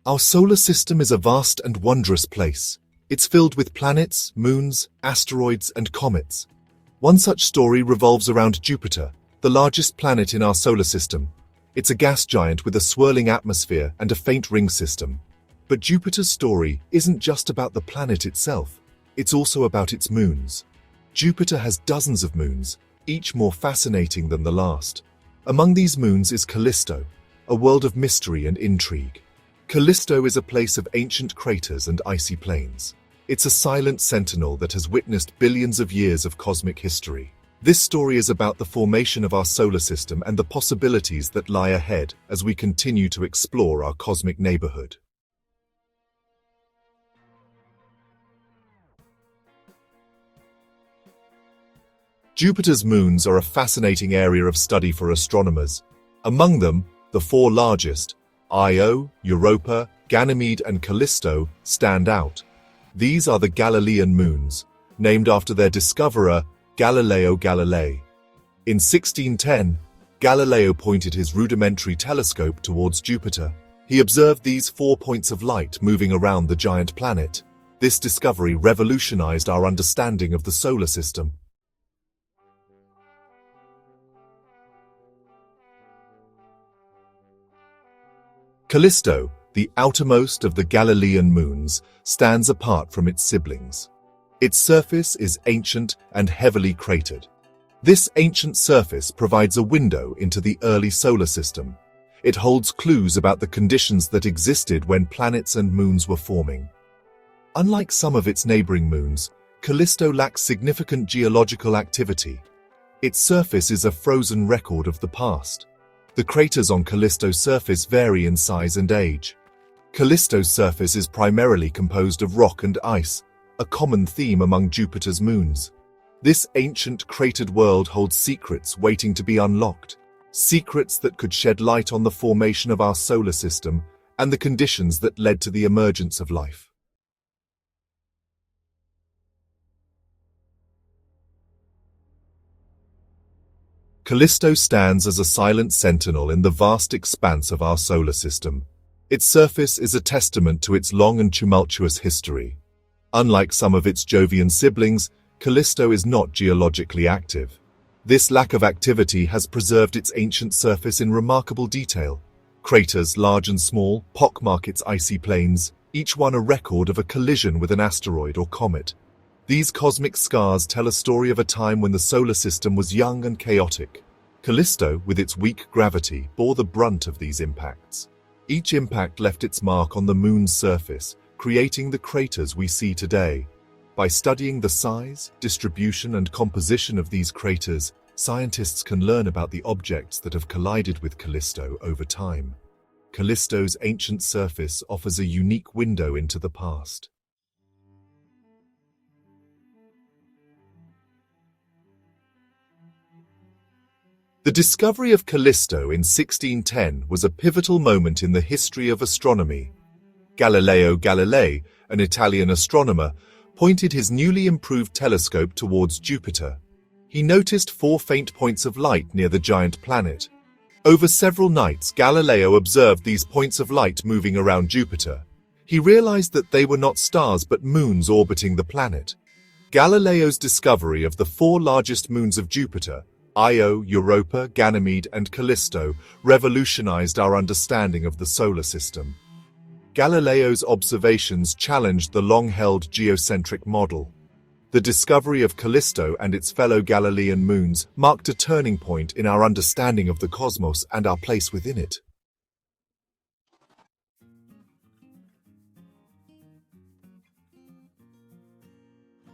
Our solar system is a vast and wondrous place. It's filled with planets, moons, asteroids, and comets. One such story revolves around Jupiter, the largest planet in our solar system. It's a gas giant with a swirling atmosphere and a faint ring system. But Jupiter's story isn't just about the planet itself. It's also about its moons. Jupiter has dozens of moons, each more fascinating than the last. Among these moons is Callisto, a world of mystery and intrigue. Callisto is a place of ancient craters and icy plains. It's a silent sentinel that has witnessed billions of years of cosmic history. This story is about the formation of our solar system and the possibilities that lie ahead as we continue to explore our cosmic neighborhood. Jupiter's moons are a fascinating area of study for astronomers. Among them, the four largest, Io, Europa, Ganymede, and Callisto, stand out. These are the Galilean moons, named after their discoverer, Galileo Galilei. In 1610, Galileo pointed his rudimentary telescope towards Jupiter. He observed these 4 points of light moving around the giant planet. This discovery revolutionized our understanding of the solar system. Callisto, the outermost of the Galilean moons, stands apart from its siblings. Its surface is ancient and heavily cratered. This ancient surface provides a window into the early solar system. It holds clues about the conditions that existed when planets and moons were forming. Unlike some of its neighboring moons, Callisto lacks significant geological activity. Its surface is a frozen record of the past. The craters on Callisto's surface vary in size and age. Callisto's surface is primarily composed of rock and ice, a common theme among Jupiter's moons. This ancient cratered world holds secrets waiting to be unlocked, secrets that could shed light on the formation of our solar system and the conditions that led to the emergence of life. Callisto stands as a silent sentinel in the vast expanse of our solar system. Its surface is a testament to its long and tumultuous history. Unlike some of its Jovian siblings, Callisto is not geologically active. This lack of activity has preserved its ancient surface in remarkable detail. Craters, large and small, pockmark its icy plains, each one a record of a collision with an asteroid or comet. These cosmic scars tell a story of a time when the solar system was young and chaotic. Callisto, with its weak gravity, bore the brunt of these impacts. Each impact left its mark on the moon's surface, creating the craters we see today. By studying the size, distribution, and composition of these craters, scientists can learn about the objects that have collided with Callisto over time. Callisto's ancient surface offers a unique window into the past. The discovery of Callisto in 1610 was a pivotal moment in the history of astronomy. Galileo Galilei, an Italian astronomer, pointed his newly improved telescope towards Jupiter. He noticed 4 faint points of light near the giant planet. Over several nights, Galileo observed these points of light moving around Jupiter. He realized that they were not stars but moons orbiting the planet. Galileo's discovery of the 4 largest moons of Jupiter, Io, Europa, Ganymede, and Callisto, revolutionized our understanding of the solar system. Galileo's observations challenged the long-held geocentric model. The discovery of Callisto and its fellow Galilean moons marked a turning point in our understanding of the cosmos and our place within it.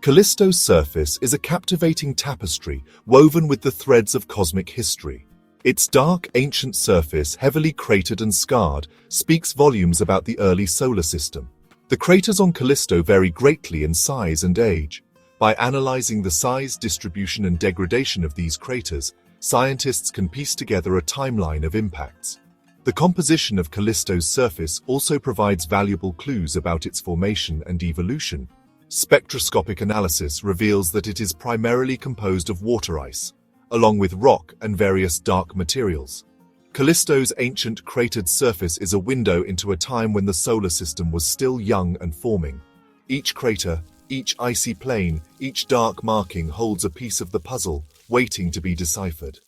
Callisto's surface is a captivating tapestry woven with the threads of cosmic history. Its dark, ancient surface, heavily cratered and scarred, speaks volumes about the early solar system. The craters on Callisto vary greatly in size and age. By analyzing the size, distribution, and degradation of these craters, scientists can piece together a timeline of impacts. The composition of Callisto's surface also provides valuable clues about its formation and evolution. Spectroscopic analysis reveals that it is primarily composed of water ice, along with rock and various dark materials. Callisto's ancient cratered surface is a window into a time when the solar system was still young and forming. Each crater, each icy plain, each dark marking holds a piece of the puzzle, waiting to be deciphered.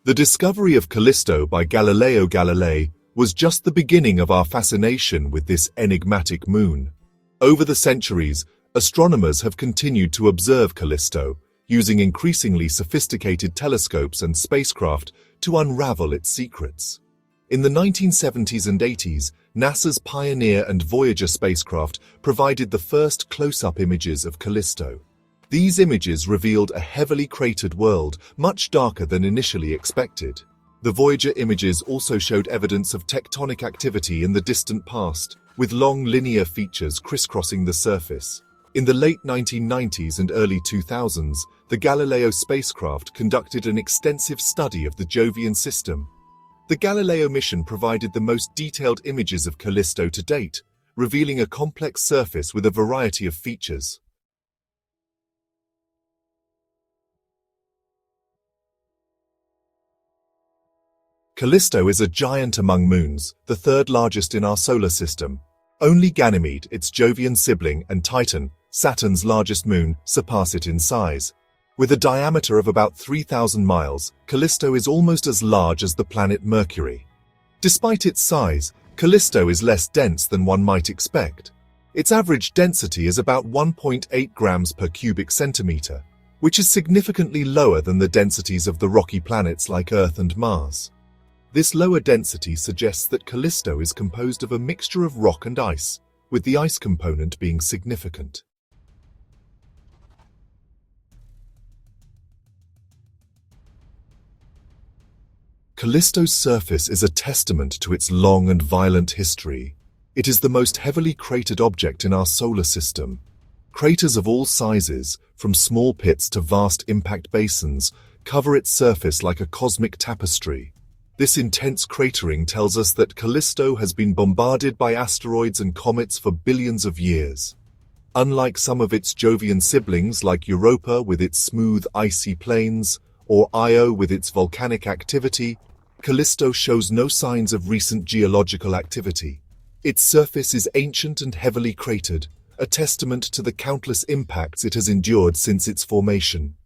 The discovery of Callisto by Galileo Galilei was just the beginning of our fascination with this enigmatic moon. Over the centuries, astronomers have continued to observe Callisto, using increasingly sophisticated telescopes and spacecraft to unravel its secrets. In the 1970s and 80s, NASA's Pioneer and Voyager spacecraft provided the first close-up images of Callisto. These images revealed a heavily cratered world, much darker than initially expected. The Voyager images also showed evidence of tectonic activity in the distant past, with long linear features crisscrossing the surface. In the late 1990s and early 2000s, the Galileo spacecraft conducted an extensive study of the Jovian system. The Galileo mission provided the most detailed images of Callisto to date, revealing a complex surface with a variety of features. Callisto is a giant among moons, the third largest in our solar system. Only Ganymede, its Jovian sibling, and Titan, Saturn's largest moon, surpass it in size. With a diameter of about 3,000 miles, Callisto is almost as large as the planet Mercury. Despite its size, Callisto is less dense than one might expect. Its average density is about 1.8 grams per cubic centimeter, which is significantly lower than the densities of the rocky planets like Earth and Mars. This lower density suggests that Callisto is composed of a mixture of rock and ice, with the ice component being significant. Callisto's surface is a testament to its long and violent history. It is the most heavily cratered object in our solar system. Craters of all sizes, from small pits to vast impact basins, cover its surface like a cosmic tapestry. This intense cratering tells us that Callisto has been bombarded by asteroids and comets for billions of years. Unlike some of its Jovian siblings like Europa with its smooth icy plains, or Io with its volcanic activity, Callisto shows no signs of recent geological activity. Its surface is ancient and heavily cratered, a testament to the countless impacts it has endured since its formation.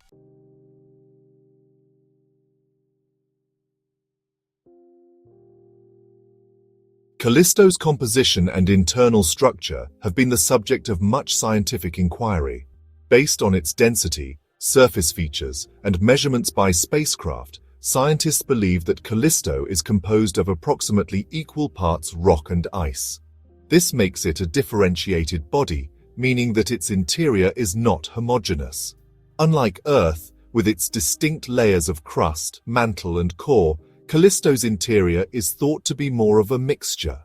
Callisto's composition and internal structure have been the subject of much scientific inquiry. Based on its density, surface features, and measurements by spacecraft, scientists believe that Callisto is composed of approximately equal parts rock and ice. This makes it a differentiated body, meaning that its interior is not homogeneous. Unlike Earth, with its distinct layers of crust, mantle, and core, Callisto's interior is thought to be more of a mixture.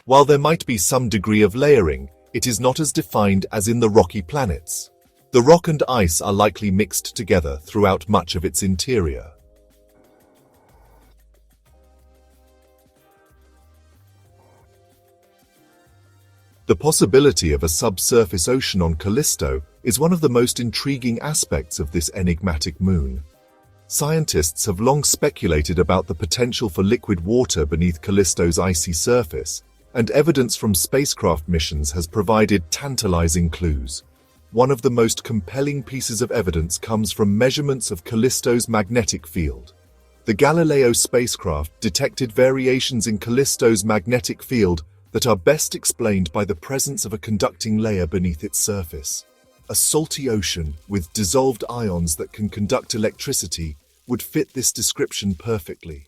While there might be some degree of layering, it is not as defined as in the rocky planets. The rock and ice are likely mixed together throughout much of its interior. The possibility of a subsurface ocean on Callisto is one of the most intriguing aspects of this enigmatic moon. Scientists have long speculated about the potential for liquid water beneath Callisto's icy surface, and evidence from spacecraft missions has provided tantalizing clues. One of the most compelling pieces of evidence comes from measurements of Callisto's magnetic field. The Galileo spacecraft detected variations in Callisto's magnetic field that are best explained by the presence of a conducting layer beneath its surface. A salty ocean with dissolved ions that can conduct electricity would fit this description perfectly.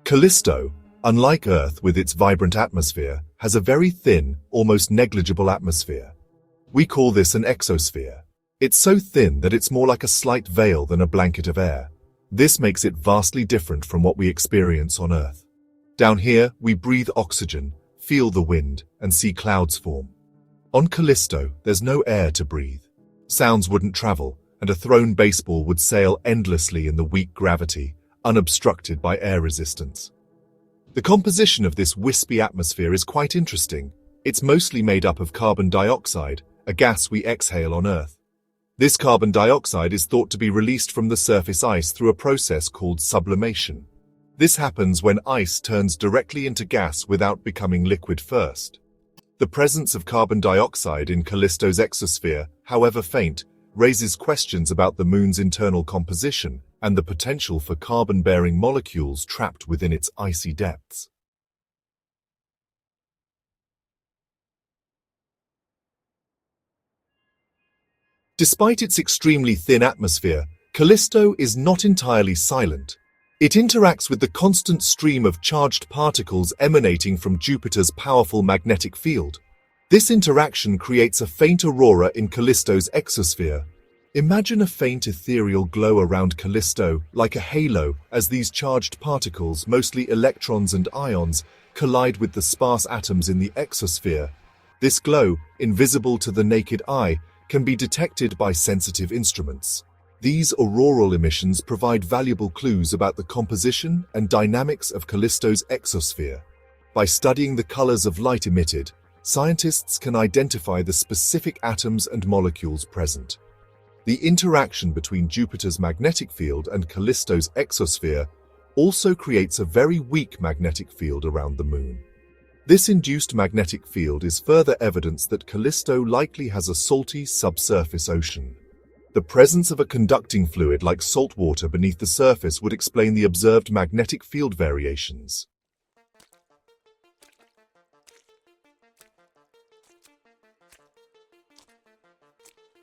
Callisto, unlike Earth with its vibrant atmosphere, has a very thin, almost negligible atmosphere. We call this an exosphere. It's so thin that it's more like a slight veil than a blanket of air. This makes it vastly different from what we experience on Earth. Down here, we breathe oxygen, feel the wind, and see clouds form. On Callisto, there's no air to breathe. Sounds wouldn't travel, and a thrown baseball would sail endlessly in the weak gravity, unobstructed by air resistance. The composition of this wispy atmosphere is quite interesting. It's mostly made up of carbon dioxide, a gas we exhale on Earth. This carbon dioxide is thought to be released from the surface ice through a process called sublimation. This happens when ice turns directly into gas without becoming liquid first. The presence of carbon dioxide in Callisto's exosphere, however faint, raises questions about the Moon's internal composition and the potential for carbon-bearing molecules trapped within its icy depths. Despite its extremely thin atmosphere, Callisto is not entirely silent. It interacts with the constant stream of charged particles emanating from Jupiter's powerful magnetic field. This interaction creates a faint aurora in Callisto's exosphere. Imagine a faint ethereal glow around Callisto, like a halo, as these charged particles, mostly electrons and ions, collide with the sparse atoms in the exosphere. This glow, invisible to the naked eye, can be detected by sensitive instruments. These auroral emissions provide valuable clues about the composition and dynamics of Callisto's exosphere. By studying the colors of light emitted, scientists can identify the specific atoms and molecules present. The interaction between Jupiter's magnetic field and Callisto's exosphere also creates a very weak magnetic field around the Moon. This induced magnetic field is further evidence that Callisto likely has a salty subsurface ocean. The presence of a conducting fluid like salt water beneath the surface would explain the observed magnetic field variations.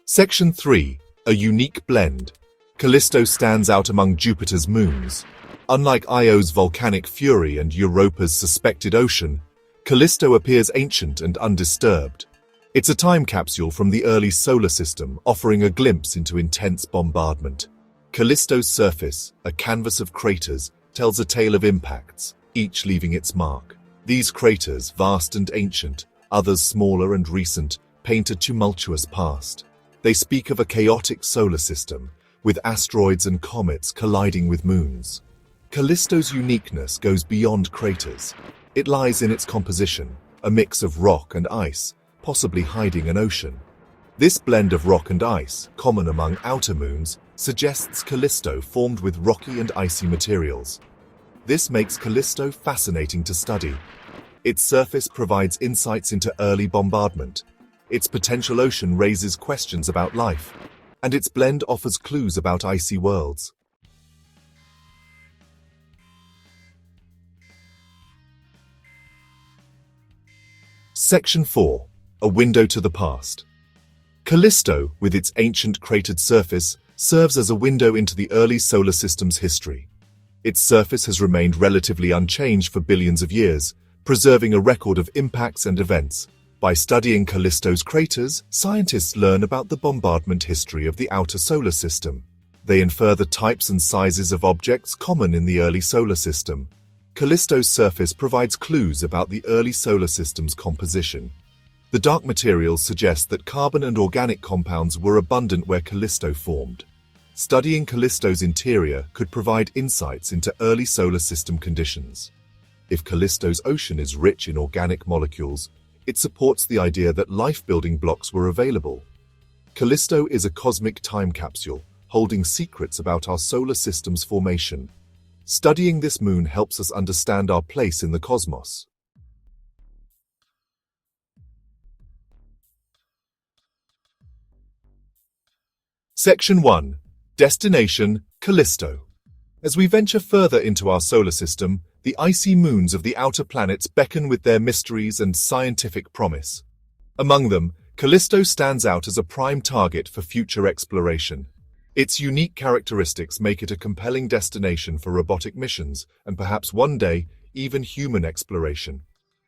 Section 3. A unique blend. Callisto stands out among Jupiter's moons. Unlike Io's volcanic fury and Europa's suspected ocean, Callisto appears ancient and undisturbed. It's a time capsule from the early solar system, offering a glimpse into intense bombardment. Callisto's surface, a canvas of craters, tells a tale of impacts, each leaving its mark. These craters, vast and ancient, others smaller and recent, paint a tumultuous past. They speak of a chaotic solar system, with asteroids and comets colliding with moons. Callisto's uniqueness goes beyond craters. It lies in its composition, a mix of rock and ice, possibly hiding an ocean. This blend of rock and ice, common among outer moons, suggests Callisto formed with rocky and icy materials. This makes Callisto fascinating to study. Its surface provides insights into early bombardment. Its potential ocean raises questions about life, and its blend offers clues about icy worlds. Section 4. A window to the past. Callisto, with its ancient cratered surface, serves as a window into the early solar system's history. Its surface has remained relatively unchanged for billions of years, preserving a record of impacts and events. By studying Callisto's craters, scientists learn about the bombardment history of the outer solar system. They infer the types and sizes of objects common in the early solar system. Callisto's surface provides clues about the early solar system's composition. The dark materials suggest that carbon and organic compounds were abundant where Callisto formed. Studying Callisto's interior could provide insights into early solar system conditions. If Callisto's ocean is rich in organic molecules, it supports the idea that life-building blocks were available. Callisto is a cosmic time capsule, holding secrets about our solar system's formation. Studying this moon helps us understand our place in the cosmos. Section 1. Destination: Callisto. As we venture further into our solar system, the icy moons of the outer planets beckon with their mysteries and scientific promise. Among them, Callisto stands out as a prime target for future exploration. Its unique characteristics make it a compelling destination for robotic missions and perhaps one day, even human exploration.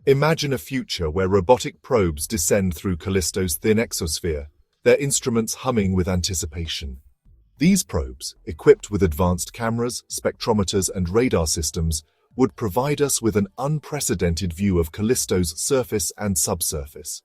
Imagine a future where robotic probes descend through Callisto's thin exosphere, their instruments humming with anticipation. These probes, equipped with advanced cameras, spectrometers, and radar systems, would provide us with an unprecedented view of Callisto's surface and subsurface.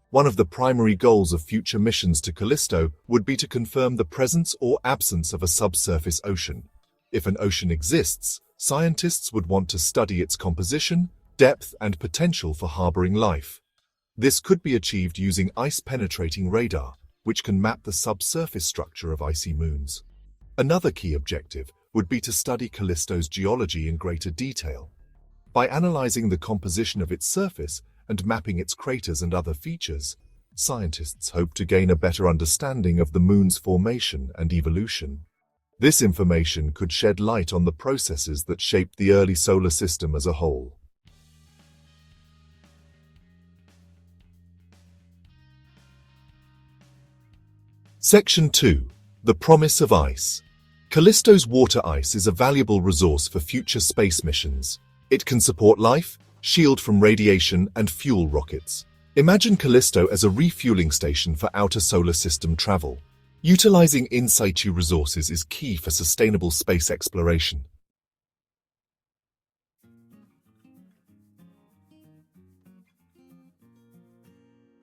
One of the primary goals of future missions to Callisto would be to confirm the presence or absence of a subsurface ocean. If an ocean exists, Scientists would want to study its composition, depth, and potential for harboring life. This could be achieved using ice-penetrating radar, which can map the subsurface structure of icy moons. Another key objective would be to study Callisto's geology in greater detail. By analyzing the composition of its surface and mapping its craters and other features, scientists hope to gain a better understanding of the moon's formation and evolution. This information could shed light on the processes that shaped the early solar system as a whole. Section 2. The Promise of Ice. Callisto's water ice is a valuable resource for future space missions. It can support life, shield from radiation, and fuel rockets. Imagine Callisto as a refueling station for outer solar system travel. Utilizing in situ resources is key for sustainable space exploration.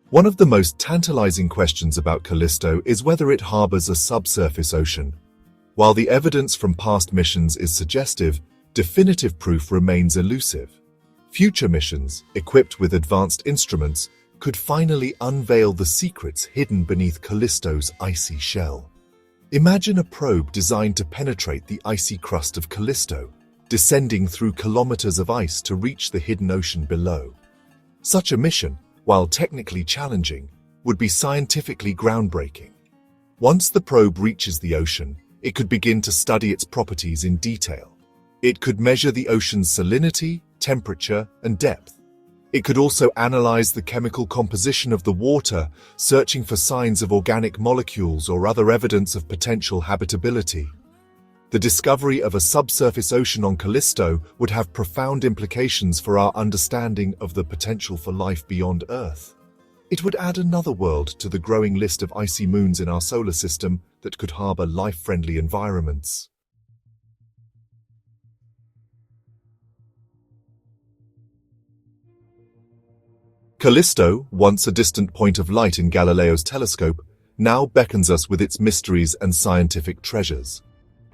One of the most tantalizing questions about Callisto is whether it harbors a subsurface ocean. While the evidence from past missions is suggestive, definitive proof remains elusive. Future missions, equipped with advanced instruments, could finally unveil the secrets hidden beneath Callisto's icy shell. Imagine a probe designed to penetrate the icy crust of Callisto, descending through kilometers of ice to reach the hidden ocean below. Such a mission, while technically challenging, would be scientifically groundbreaking. Once the probe reaches the ocean, it could begin to study its properties in detail. It could measure the ocean's salinity, temperature, and depth. It could also analyze the chemical composition of the water, searching for signs of organic molecules or other evidence of potential habitability. The discovery of a subsurface ocean on Callisto would have profound implications for our understanding of the potential for life beyond Earth. It would add another world to the growing list of icy moons in our solar system that could harbor life-friendly environments. Callisto, once a distant point of light in Galileo's telescope, now beckons us with its mysteries and scientific treasures.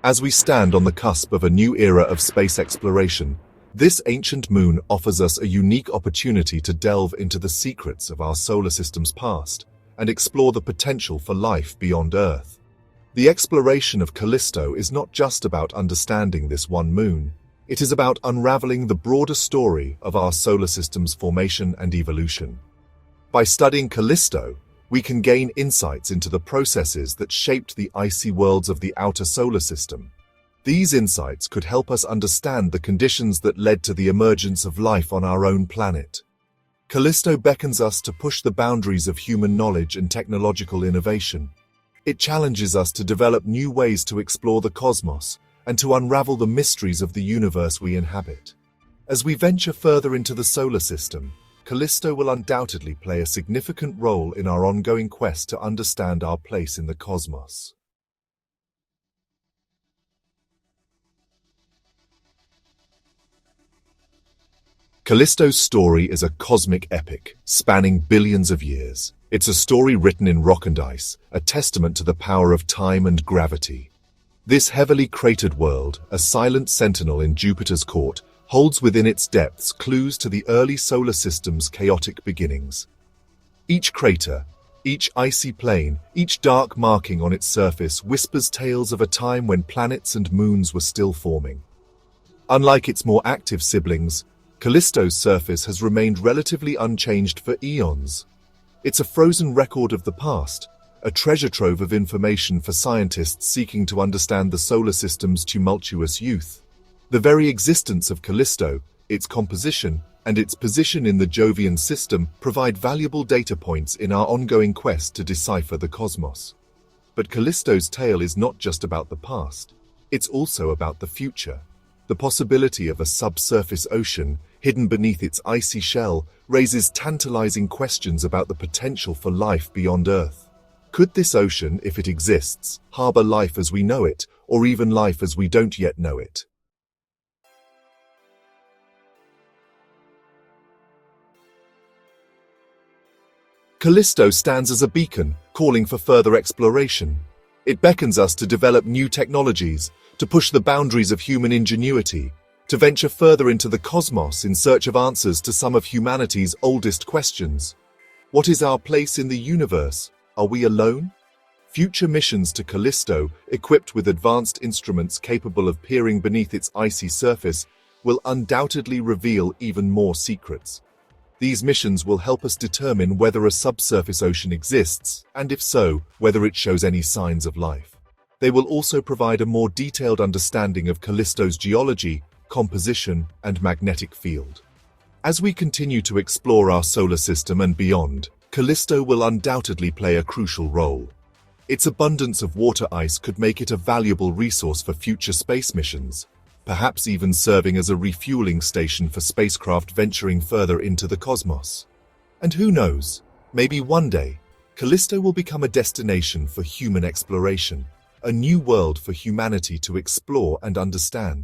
As we stand on the cusp of a new era of space exploration, this ancient moon offers us a unique opportunity to delve into the secrets of our solar system's past and explore the potential for life beyond Earth. The exploration of Callisto is not just about understanding this one moon. It is about unraveling the broader story of our solar system's formation and evolution. By studying Callisto, we can gain insights into the processes that shaped the icy worlds of the outer solar system. These insights could help us understand the conditions that led to the emergence of life on our own planet. Callisto beckons us to push the boundaries of human knowledge and technological innovation. It challenges us to develop new ways to explore the cosmos and to unravel the mysteries of the universe we inhabit. As we venture further into the solar system, Callisto will undoubtedly play a significant role in our ongoing quest to understand our place in the cosmos. Callisto's story is a cosmic epic, spanning billions of years. It's a story written in rock and ice, a testament to the power of time and gravity. This heavily cratered world, a silent sentinel in Jupiter's court, holds within its depths clues to the early solar system's chaotic beginnings. Each crater, each icy plain, each dark marking on its surface whispers tales of a time when planets and moons were still forming. Unlike its more active siblings, Callisto's surface has remained relatively unchanged for eons. It's a frozen record of the past, a treasure trove of information for scientists seeking to understand the solar system's tumultuous youth. The very existence of Callisto, its composition, and its position in the Jovian system provide valuable data points in our ongoing quest to decipher the cosmos. But Callisto's tale is not just about the past, it's also about the future. The possibility of a subsurface ocean, hidden beneath its icy shell, raises tantalizing questions about the potential for life beyond Earth. Could this ocean, if it exists, harbor life as we know it, or even life as we don't yet know it? Callisto stands as a beacon, calling for further exploration. It beckons us to develop new technologies, to push the boundaries of human ingenuity, to venture further into the cosmos in search of answers to some of humanity's oldest questions. What is our place in the universe? Are we alone? Future missions to Callisto, equipped with advanced instruments capable of peering beneath its icy surface, will undoubtedly reveal even more secrets. These missions will help us determine whether a subsurface ocean exists, and if so, whether it shows any signs of life. They will also provide a more detailed understanding of Callisto's geology, composition, and magnetic field. As we continue to explore our solar system and beyond, Callisto will undoubtedly play a crucial role. Its abundance of water ice could make it a valuable resource for future space missions, perhaps even serving as a refueling station for spacecraft venturing further into the cosmos. And who knows, maybe one day, Callisto will become a destination for human exploration, a new world for humanity to explore and understand.